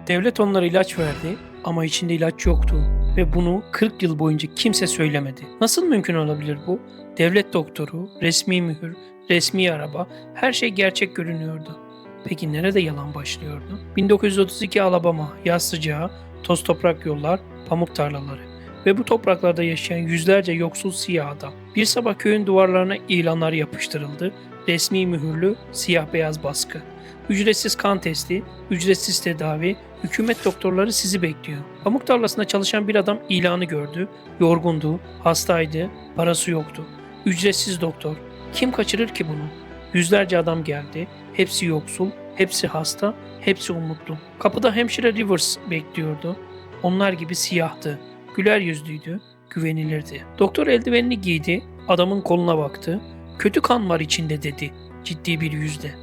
Devlet onlara ilaç verdi ama içinde ilaç yoktu ve bunu 40 yıl boyunca kimse söylemedi. Nasıl mümkün olabilir bu? Devlet doktoru, resmi mühür, resmi araba, her şey gerçek görünüyordu. Peki nerede yalan başlıyordu? 1932 Alabama, yaz sıcağı, toz toprak yollar, pamuk tarlaları ve bu topraklarda yaşayan yüzlerce yoksul siyah adam. Bir sabah köyün duvarlarına ilanlar yapıştırıldı, resmi mühürlü siyah beyaz baskı. Ücretsiz kan testi, ücretsiz tedavi, hükümet doktorları sizi bekliyor. Pamuk tarlasında çalışan bir adam ilanı gördü, yorgundu, hastaydı, parası yoktu. Ücretsiz doktor. Kim kaçırır ki bunu? Yüzlerce adam geldi, hepsi yoksul, hepsi hasta, hepsi umutlu. Kapıda hemşire Rivers bekliyordu. Onlar gibi siyahtı, güler yüzlüydü, güvenilirdi. Doktor eldivenini giydi, adamın koluna baktı. Kötü kan var içinde dedi, ciddi bir yüzle.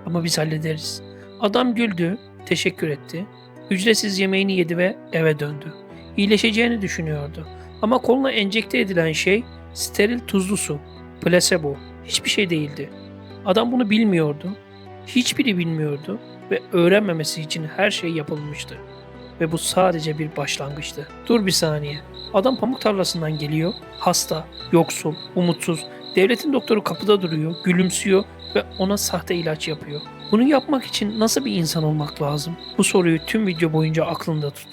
Ama biz hallederiz. Adam güldü, teşekkür etti. Ücretsiz yemeğini yedi ve eve döndü. İyileşeceğini düşünüyordu. Ama koluna enjekte edilen şey steril tuzlu su, plasebo, hiçbir şey değildi. Adam bunu bilmiyordu. Hiçbiri bilmiyordu ve öğrenmemesi için her şey yapılmıştı. Ve bu sadece bir başlangıçtı. Dur bir saniye. Adam pamuk tarlasından geliyor, hasta, yoksul, umutsuz. Devletin doktoru kapıda duruyor, gülümsüyor ve ona sahte ilaç yapıyor. Bunu yapmak için nasıl bir insan olmak lazım? Bu soruyu tüm video boyunca aklında tut.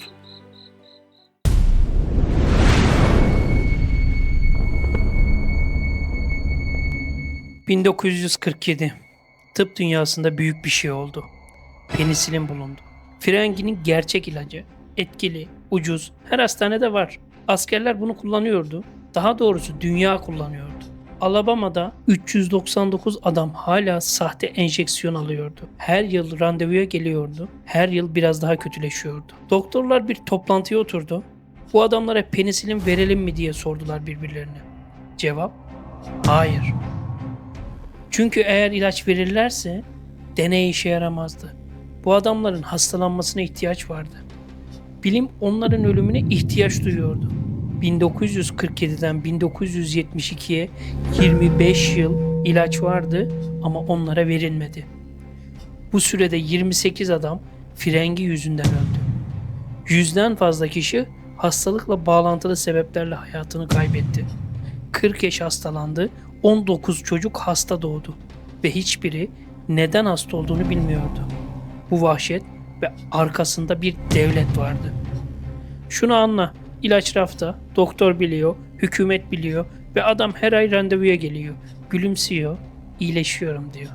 ...1947... Tıp dünyasında büyük bir şey oldu. Penisilin bulundu. Frenginin gerçek ilacı. Etkili, ucuz, her hastanede var. Askerler bunu kullanıyordu. Daha doğrusu dünya kullanıyordu. Alabama'da 399 adam hala sahte enjeksiyon alıyordu. Her yıl randevuya geliyordu. Her yıl biraz daha kötüleşiyordu. Doktorlar bir toplantıya oturdu. Bu adamlara penisilin verelim mi diye sordular birbirlerine. Cevap: hayır. Çünkü eğer ilaç verirlerse deney işe yaramazdı. Bu adamların hastalanmasına ihtiyaç vardı. Bilim onların ölümüne ihtiyaç duyuyordu. 1947'den 1972'ye 25 yıl ilaç vardı ama onlara verilmedi. Bu sürede 28 adam frengi yüzünden öldü. 100'den fazla kişi hastalıkla bağlantılı sebeplerle hayatını kaybetti. 40 yaş hastalandı, 19 çocuk hasta doğdu ve hiçbiri neden hasta olduğunu bilmiyordu. Bu vahşet ve arkasında bir devlet vardı. Şunu anla, ilaç rafta, doktor biliyor, hükümet biliyor ve adam her ay randevuya geliyor, gülümsüyor, iyileşiyorum diyor.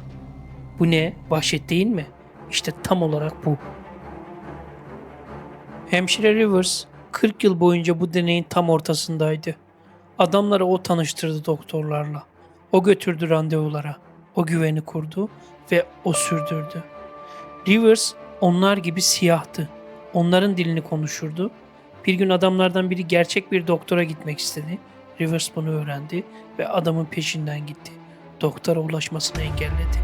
Bu ne? Vahşet değil mi? İşte tam olarak bu. Hemşire Rivers 40 yıl boyunca bu deneyin tam ortasındaydı. Adamları o tanıştırdı doktorlarla. O götürdü randevulara. O güveni kurdu ve o sürdürdü. Rivers onlar gibi siyahtı. Onların dilini konuşurdu. Bir gün adamlardan biri gerçek bir doktora gitmek istedi. Rivers bunu öğrendi ve adamın peşinden gitti. Doktora ulaşmasını engelledi.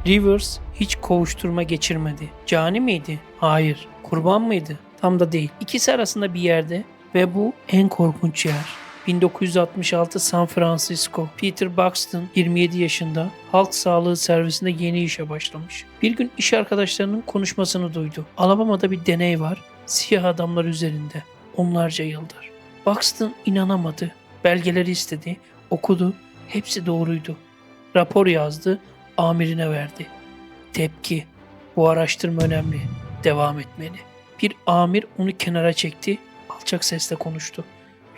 Rivers hiç kovuşturma geçirmedi. Cani miydi? Hayır. Kurban mıydı? Tam da değil. İkisi arasında bir yerde ve bu en korkunç yer. 1966 San Francisco. Peter Buxton 27 yaşında, halk sağlığı servisinde yeni işe başlamış. Bir gün iş arkadaşlarının konuşmasını duydu. Alabama'da bir deney var, siyah adamlar üzerinde, onlarca yıldır. Buxton inanamadı. Belgeleri istedi, okudu, hepsi doğruydu. Rapor yazdı, amirine verdi. Tepki: bu araştırma önemli, devam etmeli. Bir amir onu kenara çekti, alçak sesle konuştu.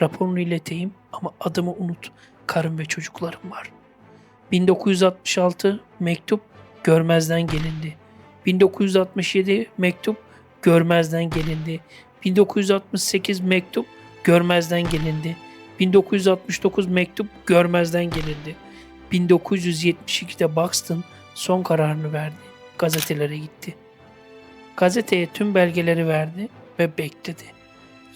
Raporunu ileteyim ama adımı unut. Karım ve çocuklarım var. 1966 mektup görmezden gelindi. 1967 mektup görmezden gelindi. 1968 mektup görmezden gelindi. 1969 mektup görmezden gelindi. 1972'de Buxton son kararını verdi. Gazetelere gitti. Gazeteye tüm belgeleri verdi ve bekledi.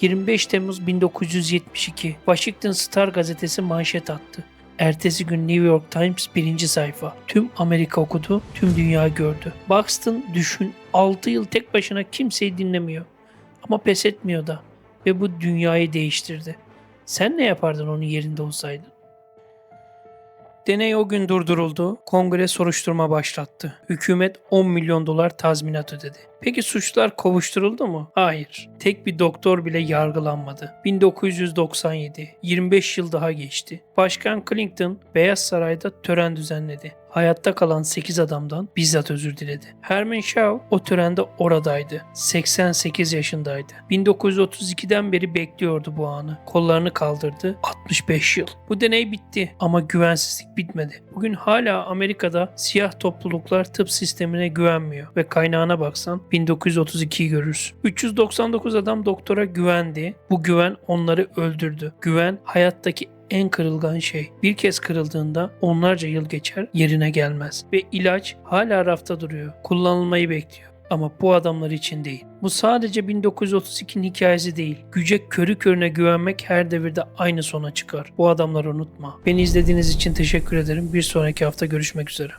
25 Temmuz 1972 Washington Star gazetesi manşet attı. Ertesi gün New York Times birinci sayfa. Tüm Amerika okudu, tüm dünya gördü. Buxton düşün 6 yıl tek başına kimseyi dinlemiyor. Ama pes etmiyor da ve bu dünyayı değiştirdi. Sen ne yapardın onun yerinde olsaydın? Deney o gün durduruldu. Kongre soruşturma başlattı. Hükümet $10 milyon tazminat ödedi. Peki suçlular kovuşturuldu mu? Hayır. Tek bir doktor bile yargılanmadı. 1997, 25 yıl daha geçti. Başkan Clinton Beyaz Saray'da tören düzenledi. Hayatta kalan 8 adamdan bizzat özür diledi. Herman Shaw o törende oradaydı. 88 yaşındaydı. 1932'den beri bekliyordu bu anı. Kollarını kaldırdı. 65 yıl. Bu deney bitti ama güvensizlik bitmedi. Bugün hala Amerika'da siyah topluluklar tıp sistemine güvenmiyor ve kaynağına baksan 1932'yi görürsün. 399 adam doktora güvendi. Bu güven onları öldürdü. Güven hayattaki en kırılgan şey. Bir kez kırıldığında onlarca yıl geçer, yerine gelmez. Ve ilaç hala rafta duruyor. Kullanılmayı bekliyor. Ama bu adamlar için değil. Bu sadece 1932'nin hikayesi değil. Güce körü körüne güvenmek her devirde aynı sona çıkar. Bu adamları unutma. Beni izlediğiniz için teşekkür ederim. Bir sonraki hafta görüşmek üzere.